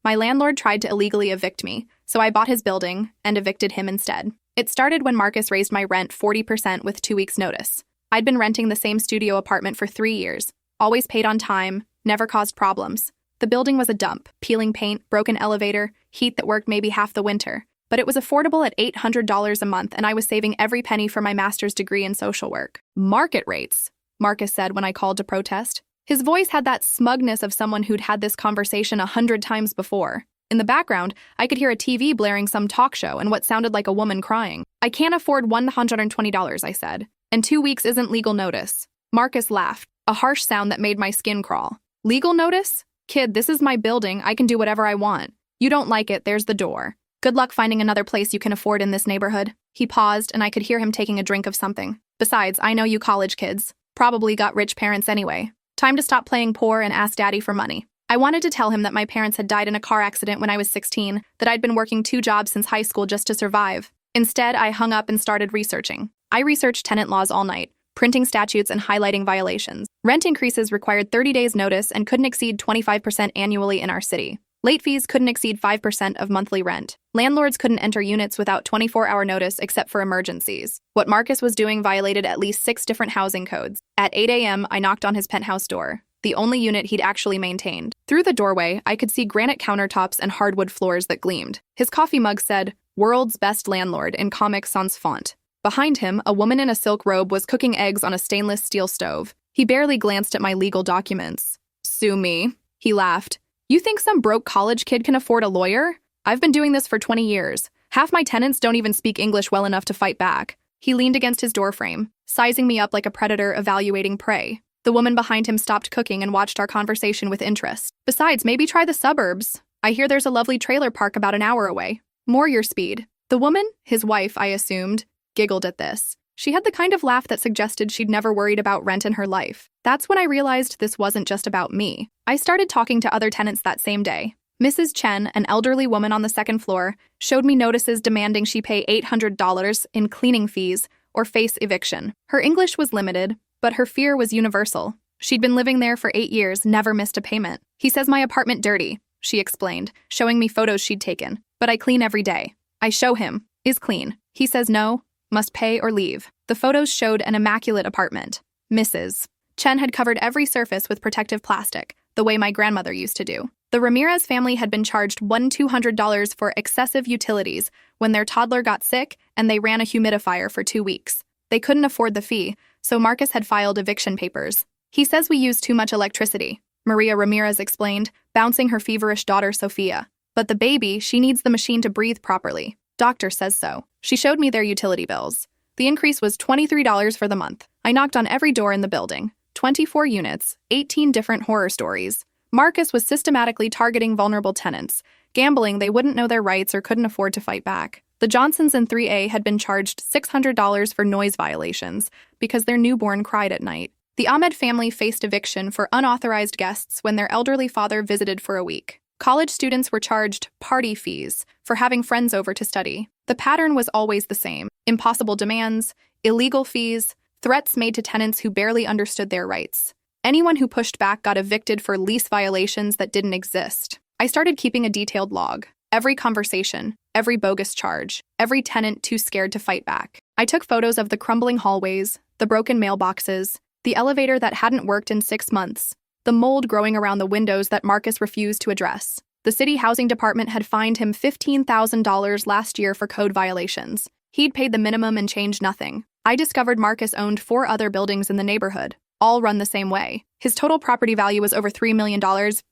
My landlord tried to illegally evict me, so I bought his building and evicted him instead. It started when Marcus raised my rent 40% with 2 weeks' notice. I'd been renting the same studio apartment for 3 years, always paid on time, never caused problems. The building was a dump, peeling paint, broken elevator, heat that worked maybe half the winter. But it was affordable at $800 a month, and I was saving every penny for my master's degree in social work. Market rates, Marcus said when I called to protest. His voice had that smugness of someone who'd had this conversation 100 times before. In the background, I could hear a TV blaring some talk show and what sounded like a woman crying. I can't afford $120, I said. And 2 weeks isn't legal notice. Marcus laughed, a harsh sound that made my skin crawl. Legal notice? Kid, this is my building. I can do whatever I want. You don't like it, there's the door. Good luck finding another place you can afford in this neighborhood. He paused, and I could hear him taking a drink of something. Besides, I know you college kids. Probably got rich parents anyway. Time to stop playing poor and ask daddy for money. I wanted to tell him that my parents had died in a car accident when I was 16, that I'd been working 2 jobs since high school just to survive. Instead, I hung up and started researching. I researched tenant laws all night, printing statutes and highlighting violations. Rent increases required 30 days notice and couldn't exceed 25% annually in our city. Late fees couldn't exceed 5% of monthly rent. Landlords couldn't enter units without 24-hour notice except for emergencies. What Marcus was doing violated at least 6 different housing codes. At 8 a.m., I knocked on his penthouse door, the only unit he'd actually maintained. Through the doorway, I could see granite countertops and hardwood floors that gleamed. His coffee mug said, "World's Best Landlord" in Comic Sans font. Behind him, a woman in a silk robe was cooking eggs on a stainless steel stove. He barely glanced at my legal documents. "Sue me," he laughed. "You think some broke college kid can afford a lawyer? I've been doing this for 20 years. Half my tenants don't even speak English well enough to fight back." He leaned against his doorframe, sizing me up like a predator evaluating prey. The woman behind him stopped cooking and watched our conversation with interest. "Besides, maybe try the suburbs. I hear there's a lovely trailer park about an hour away. More your speed." The woman, his wife, I assumed, giggled at this. She had the kind of laugh that suggested she'd never worried about rent in her life. That's when I realized this wasn't just about me. I started talking to other tenants that same day. Mrs. Chen, an elderly woman on the 2nd floor, showed me notices demanding she pay $800 in cleaning fees or face eviction. Her English was limited, but her fear was universal. She'd been living there for 8 years, never missed a payment. "He says my apartment dirty," she explained, showing me photos she'd taken. "But I clean every day." I show him. "Is clean." He says no, must pay or leave. The photos showed an immaculate apartment. Mrs. Chen had covered every surface with protective plastic, the way my grandmother used to do. The Ramirez family had been charged $200 for excessive utilities when their toddler got sick and they ran a humidifier for 2 weeks. They couldn't afford the fee, so Marcus had filed eviction papers. "He says we use too much electricity," Maria Ramirez explained, bouncing her feverish daughter Sophia. "But the baby, she needs the machine to breathe properly. Doctor says so." She showed me their utility bills. The increase was $23 for the month. I knocked on every door in the building. 24 units, 18 different horror stories. Marcus was systematically targeting vulnerable tenants, gambling they wouldn't know their rights or couldn't afford to fight back. The Johnsons in 3A had been charged $600 for noise violations because their newborn cried at night. The Ahmed family faced eviction for unauthorized guests when their elderly father visited for a week. College students were charged party fees for having friends over to study. The pattern was always the same: impossible demands, illegal fees, threats made to tenants who barely understood their rights. Anyone who pushed back got evicted for lease violations that didn't exist. I started keeping a detailed log. Every conversation, every bogus charge, every tenant too scared to fight back. I took photos of the crumbling hallways, the broken mailboxes, the elevator that hadn't worked in 6 months, the mold growing around the windows that Marcus refused to address. The city housing department had fined him $15,000 last year for code violations. He'd paid the minimum and changed nothing. I discovered Marcus owned 4 other buildings in the neighborhood, all run the same way. His total property value was over $3 million,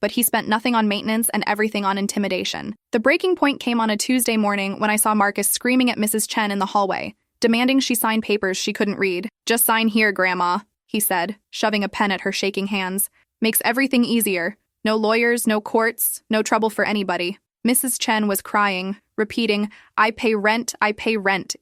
but he spent nothing on maintenance and everything on intimidation. The breaking point came on a Tuesday morning when I saw Marcus screaming at Mrs. Chen in the hallway, demanding she sign papers she couldn't read. "Just sign here, Grandma," he said, shoving a pen at her shaking hands. "Makes everything easier. No lawyers, no courts, no trouble for anybody." Mrs. Chen was crying, repeating, I pay rent,"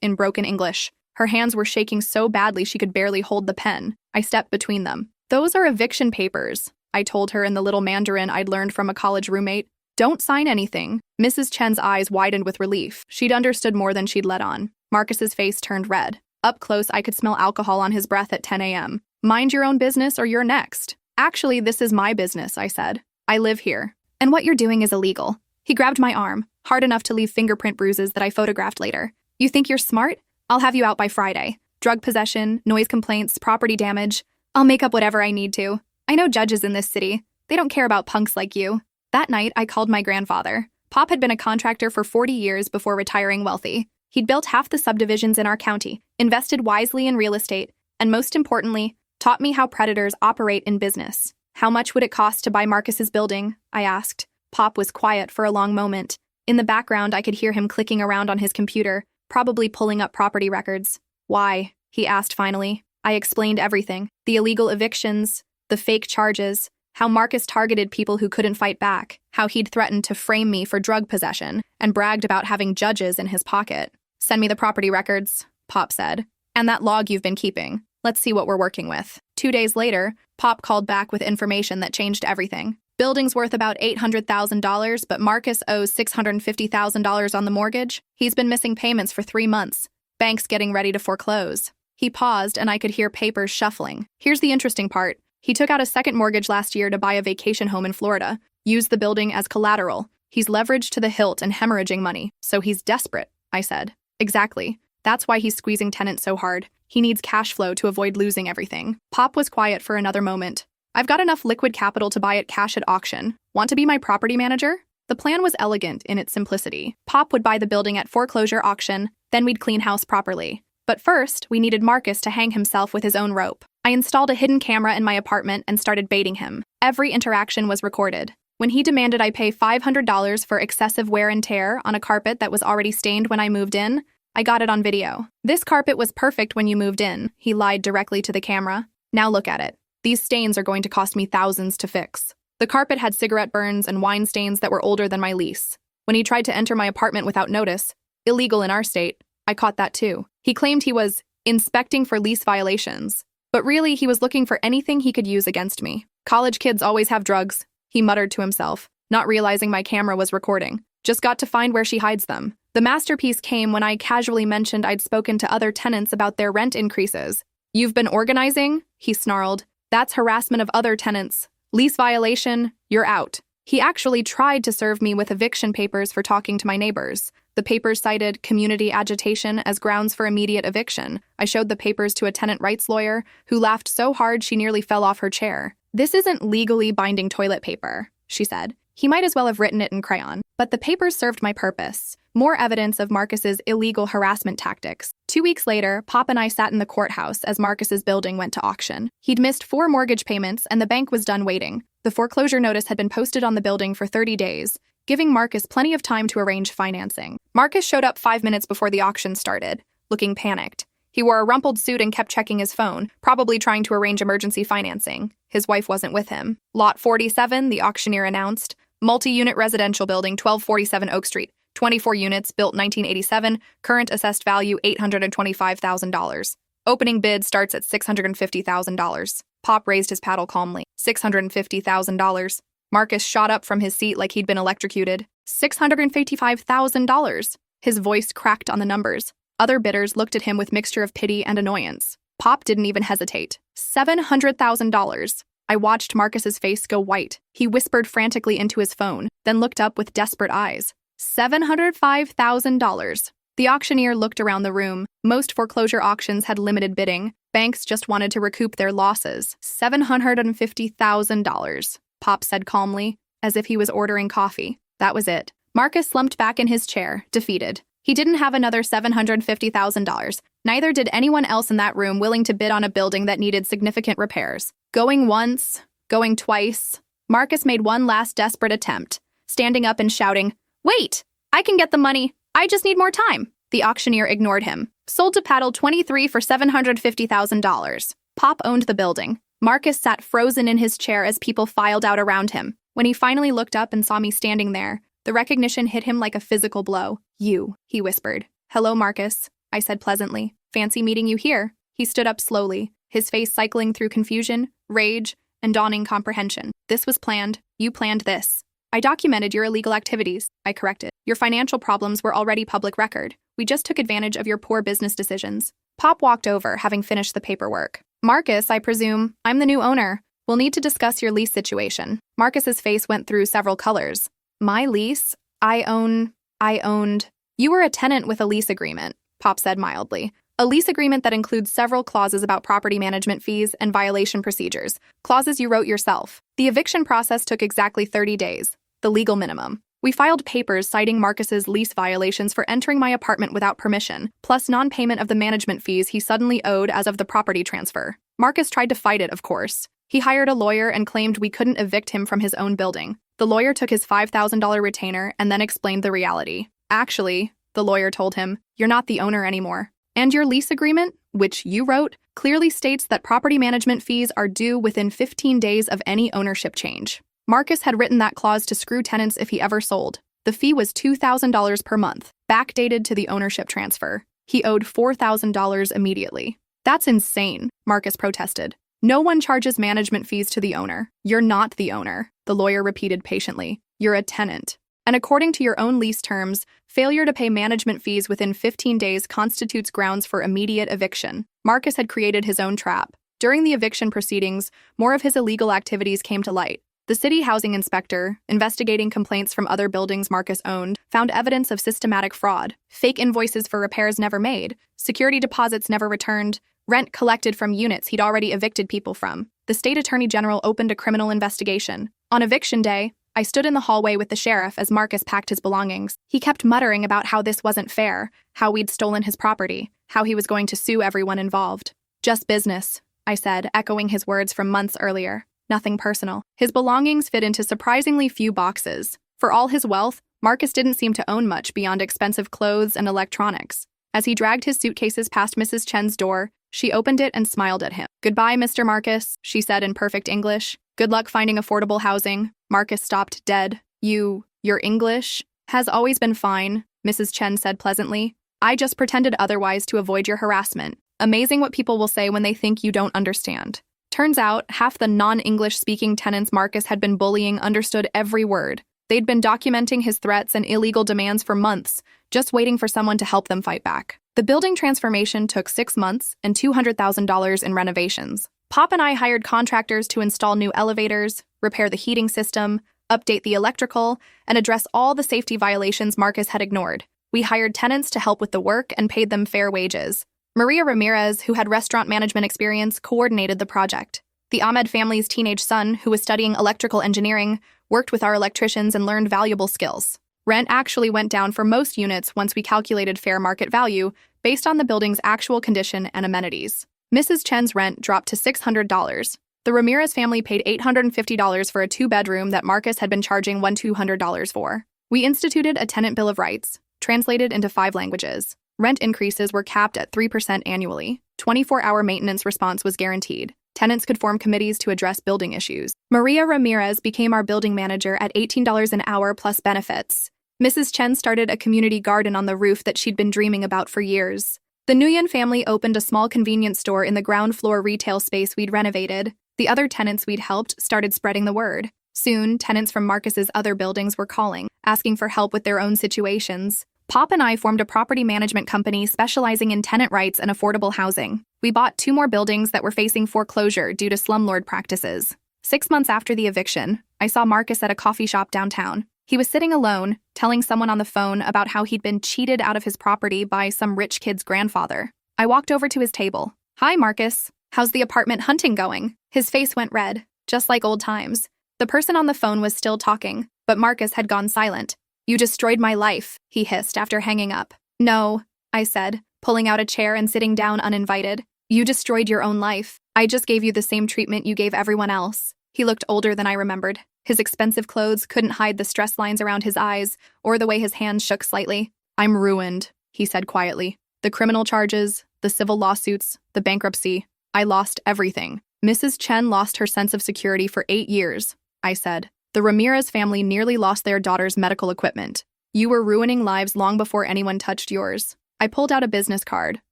in broken English. Her hands were shaking so badly she could barely hold the pen. I stepped between them. "Those are eviction papers," I told her in the little Mandarin I'd learned from a college roommate. "Don't sign anything." Mrs. Chen's eyes widened with relief. She'd understood more than she'd let on. Marcus's face turned red. Up close, I could smell alcohol on his breath at 10 a.m. "Mind your own business or you're next." "Actually, this is my business," I said. "I live here. And what you're doing is illegal." He grabbed my arm, hard enough to leave fingerprint bruises that I photographed later. You think you're smart? I'll have you out by Friday. Drug possession, noise complaints, property damage. I'll make up whatever I need to. I know judges in this city. They don't care about punks like you. That night, I called my grandfather. Pop had been a contractor for 40 years before retiring wealthy. He'd built half the subdivisions in our county, invested wisely in real estate, and most importantly, taught me how predators operate in business. How much would it cost to buy Marcus's building? I asked. Pop was quiet for a long moment. In the background, I could hear him clicking around on his computer, probably pulling up property records. Why? He asked finally. I explained everything. The illegal evictions, the fake charges, how Marcus targeted people who couldn't fight back, how he'd threatened to frame me for drug possession, and bragged about having judges in his pocket. Send me the property records, Pop said. And that log you've been keeping. Let's see what we're working with. 2 days later, Pop called back with information that changed everything. Building's worth about $800,000, but Marcus owes $650,000 on the mortgage. He's been missing payments for 3 months. Bank's getting ready to foreclose. He paused, and I could hear papers shuffling. Here's the interesting part. He took out a second mortgage last year to buy a vacation home in Florida, used the building as collateral. He's leveraged to the hilt and hemorrhaging money, so he's desperate, I said. Exactly. That's why he's squeezing tenants so hard. He needs cash flow to avoid losing everything. Pop was quiet for another moment. I've got enough liquid capital to buy it cash at auction. Want to be my property manager? The plan was elegant in its simplicity. Pop would buy the building at foreclosure auction, then we'd clean house properly. But first, we needed Marcus to hang himself with his own rope. I installed a hidden camera in my apartment and started baiting him. Every interaction was recorded. When he demanded I pay $500 for excessive wear and tear on a carpet that was already stained when I moved in, I got it on video. This carpet was perfect when you moved in, he lied directly to the camera. Now look at it. These stains are going to cost me thousands to fix. The carpet had cigarette burns and wine stains that were older than my lease. When he tried to enter my apartment without notice, illegal in our state, I caught that too. He claimed he was inspecting for lease violations, but really he was looking for anything he could use against me. College kids always have drugs, he muttered to himself, not realizing my camera was recording. Just got to find where she hides them. The masterpiece came when I casually mentioned I'd spoken to other tenants about their rent increases. You've been organizing? He snarled. That's harassment of other tenants. Lease violation, you're out. He actually tried to serve me with eviction papers for talking to my neighbors. The papers cited community agitation as grounds for immediate eviction. I showed the papers to a tenant rights lawyer who laughed so hard she nearly fell off her chair. This isn't legally binding toilet paper, she said. He might as well have written it in crayon. But the papers served my purpose. More evidence of Marcus's illegal harassment tactics. 2 weeks later, Pop and I sat in the courthouse as Marcus's building went to auction. He'd missed 4 mortgage payments and the bank was done waiting. The foreclosure notice had been posted on the building for 30 days, giving Marcus plenty of time to arrange financing. Marcus showed up 5 minutes before the auction started, looking panicked. He wore a rumpled suit and kept checking his phone, probably trying to arrange emergency financing. His wife wasn't with him. Lot 47, the auctioneer announced. Multi-unit residential building, 1247 Oak Street. 24 units, built 1987, current assessed value $825,000. Opening bid starts at $650,000. Pop raised his paddle calmly. $650,000. Marcus shot up from his seat like he'd been electrocuted. $655,000. His voice cracked on the numbers. Other bidders looked at him with mixture of pity and annoyance. Pop didn't even hesitate. $700,000. I watched Marcus's face go white. He whispered frantically into his phone, then looked up with desperate eyes. $705,000. The auctioneer looked around the room. Most foreclosure auctions had limited bidding. Banks just wanted to recoup their losses. $750,000, Pop said calmly, as if he was ordering coffee. That was it. Marcus slumped back in his chair, defeated. He didn't have another $750,000. Neither did anyone else in that room willing to bid on a building that needed significant repairs. Going once, going twice, Marcus made one last desperate attempt, standing up and shouting, "Wait! I can get the money. I just need more time." The auctioneer ignored him. Sold to Paddle 23 for $750,000. Pop owned the building. Marcus sat frozen in his chair as people filed out around him. When he finally looked up and saw me standing there, the recognition hit him like a physical blow. "You," he whispered. "Hello, Marcus," I said pleasantly. "Fancy meeting you here." He stood up slowly, his face cycling through confusion, rage, and dawning comprehension. "This was planned. You planned this." "I documented your illegal activities," I corrected. "Your financial problems were already public record. We just took advantage of your poor business decisions." Pop walked over, having finished the paperwork. "Marcus, I presume. I'm the new owner. We'll need to discuss your lease situation." Marcus's face went through several colors. "My lease? I owned. You were a tenant with a lease agreement, Pop said mildly. A lease agreement that includes several clauses about property management fees and violation procedures, clauses you wrote yourself. The eviction process took exactly 30 days, the legal minimum. We filed papers citing Marcus's lease violations for entering my apartment without permission, plus non-payment of the management fees he suddenly owed as of the property transfer. Marcus tried to fight it, of course. He hired a lawyer and claimed we couldn't evict him from his own building. The lawyer took his $5,000 retainer and then explained the reality. Actually, the lawyer told him, you're not the owner anymore. And your lease agreement, which you wrote, clearly states that property management fees are due within 15 days of any ownership change. Marcus had written that clause to screw tenants if he ever sold. The fee was $2,000 per month, backdated to the ownership transfer. He owed $4,000 immediately. That's insane, Marcus protested. No one charges management fees to the owner. You're not the owner, the lawyer repeated patiently. You're a tenant. And according to your own lease terms, failure to pay management fees within 15 days constitutes grounds for immediate eviction. Marcus had created his own trap. During the eviction proceedings, more of his illegal activities came to light. The city housing inspector, investigating complaints from other buildings Marcus owned, found evidence of systematic fraud, fake invoices for repairs never made, security deposits never returned, rent collected from units he'd already evicted people from. The state attorney general opened a criminal investigation. On eviction day, I stood in the hallway with the sheriff as Marcus packed his belongings. He kept muttering about how this wasn't fair, how we'd stolen his property, how he was going to sue everyone involved. Just business, I said, echoing his words from months earlier. Nothing personal. His belongings fit into surprisingly few boxes. For all his wealth, Marcus didn't seem to own much beyond expensive clothes and electronics. As he dragged his suitcases past Mrs. Chen's door, she opened it and smiled at him. Goodbye, Mr. Marcus, she said in perfect English. Good luck finding affordable housing. Marcus stopped dead. Your English has always been fine, Mrs. Chen said pleasantly. I just pretended otherwise to avoid your harassment. Amazing what people will say when they think you don't understand. Turns out, half the non-English speaking tenants Marcus had been bullying understood every word. They'd been documenting his threats and illegal demands for months, just waiting for someone to help them fight back. The building transformation took 6 months and $200,000 in renovations. Pop and I hired contractors to install new elevators, repair the heating system, update the electrical, and address all the safety violations Marcus had ignored. We hired tenants to help with the work and paid them fair wages. Maria Ramirez, who had restaurant management experience, coordinated the project. The Ahmed family's teenage son, who was studying electrical engineering, worked with our electricians and learned valuable skills. Rent actually went down for most units once we calculated fair market value based on the building's actual condition and amenities. Mrs. Chen's rent dropped to $600. The Ramirez family paid $850 for a 2-bedroom that Marcus had been charging $200 for. We instituted a tenant bill of rights, translated into 5 languages. Rent increases were capped at 3% annually. 24-hour maintenance response was guaranteed. Tenants could form committees to address building issues. Maria Ramirez became our building manager at $18 an hour plus benefits. Mrs. Chen started a community garden on the roof that she'd been dreaming about for years. The Nguyen family opened a small convenience store in the ground floor retail space we'd renovated. The other tenants we'd helped started spreading the word. Soon, tenants from Marcus's other buildings were calling, asking for help with their own situations. Pop and I formed a property management company specializing in tenant rights and affordable housing. We bought 2 more buildings that were facing foreclosure due to slumlord practices. 6 months after the eviction, I saw Marcus at a coffee shop downtown. He was sitting alone, telling someone on the phone about how he'd been cheated out of his property by some rich kid's grandfather. I walked over to his table. Hi, Marcus. How's the apartment hunting going? His face went red, just like old times. The person on the phone was still talking, but Marcus had gone silent. You destroyed my life, he hissed after hanging up. No, I said, pulling out a chair and sitting down uninvited. You destroyed your own life. I just gave you the same treatment you gave everyone else. He looked older than I remembered. His expensive clothes couldn't hide the stress lines around his eyes or the way his hands shook slightly. I'm ruined, he said quietly. The criminal charges, the civil lawsuits, the bankruptcy. I lost everything. Mrs. Chen lost her sense of security for 8 years, I said. The Ramirez family nearly lost their daughter's medical equipment. You were ruining lives long before anyone touched yours. I pulled out a business card.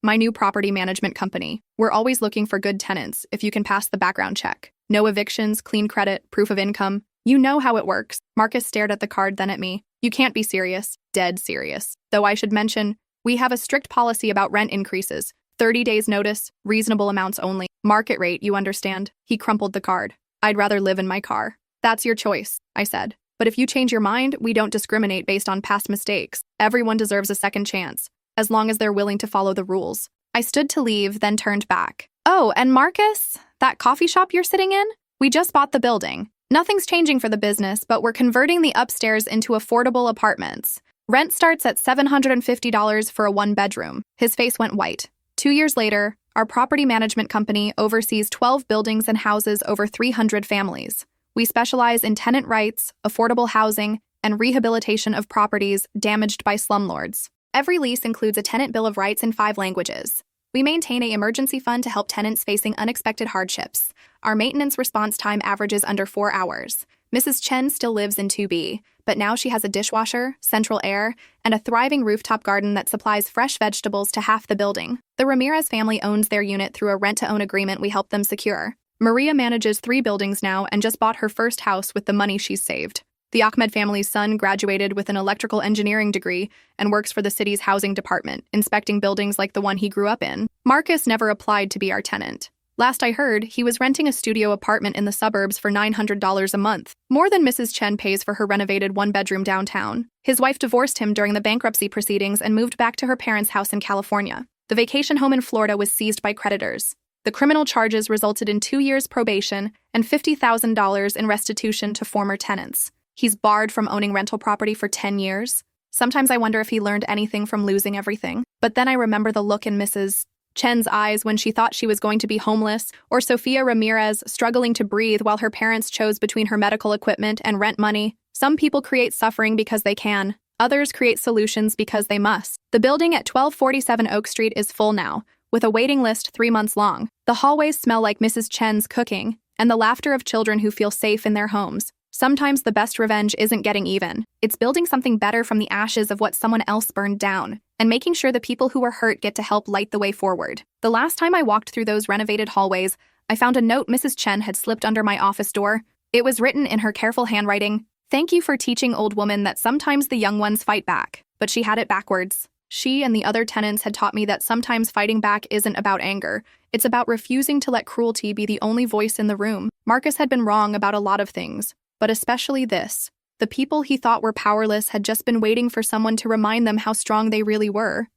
My new property management company. We're always looking for good tenants if you can pass the background check. No evictions, clean credit, proof of income. You know how it works. Marcus stared at the card, then at me. You can't be serious. Dead serious. Though I should mention, we have a strict policy about rent increases. 30 days notice, reasonable amounts only. Market rate, you understand. He crumpled the card. I'd rather live in my car. That's your choice, I said. But But if you change your mind, we don't discriminate based on past mistakes. Everyone deserves a second chance, as long as they're willing to follow the rules. I stood to leave, then turned back. Oh, and Marcus, that coffee shop you're sitting in? We just bought the building. Nothing's changing for the business, but we're converting the upstairs into affordable apartments. Rent starts at $750 for a one-bedroom. His face went white. 2 years later, our property management company oversees 12 buildings and houses over 300 families. We specialize in tenant rights, affordable housing, and rehabilitation of properties damaged by slumlords. Every lease includes a tenant bill of rights in 5 languages. We maintain an emergency fund to help tenants facing unexpected hardships. Our maintenance response time averages under 4 hours. Mrs. Chen still lives in 2B, but now she has a dishwasher, central air, and a thriving rooftop garden that supplies fresh vegetables to half the building. The Ramirez family owns their unit through a rent-to-own agreement we helped them secure. Maria manages 3 buildings now and just bought her first house with the money she's saved. The Ahmed family's son graduated with an electrical engineering degree and works for the city's housing department, inspecting buildings like the one he grew up in. Marcus never applied to be our tenant. Last I heard, he was renting a studio apartment in the suburbs for $900 a month, more than Mrs. Chen pays for her renovated one-bedroom downtown. His wife divorced him during the bankruptcy proceedings and moved back to her parents' house in California. The vacation home in Florida was seized by creditors. The criminal charges resulted in 2 years probation and $50,000 in restitution to former tenants. He's barred from owning rental property for 10 years. Sometimes I wonder if he learned anything from losing everything. But then I remember the look in Mrs. Chen's eyes when she thought she was going to be homeless, or Sofia Ramirez struggling to breathe while her parents chose between her medical equipment and rent money. Some people create suffering because they can. Others create solutions because they must. The building at 1247 Oak Street is full now, with a waiting list 3 months long. The hallways smell like Mrs. Chen's cooking, and the laughter of children who feel safe in their homes. Sometimes the best revenge isn't getting even. It's building something better from the ashes of what someone else burned down, and making sure the people who were hurt get to help light the way forward. The last time I walked through those renovated hallways, I found a note Mrs. Chen had slipped under my office door. It was written in her careful handwriting. "Thank you for teaching old woman that sometimes the young ones fight back." But she had it backwards. She and the other tenants had taught me that sometimes fighting back isn't about anger. It's about refusing to let cruelty be the only voice in the room. Marcus had been wrong about a lot of things, but especially this. The people he thought were powerless had just been waiting for someone to remind them how strong they really were.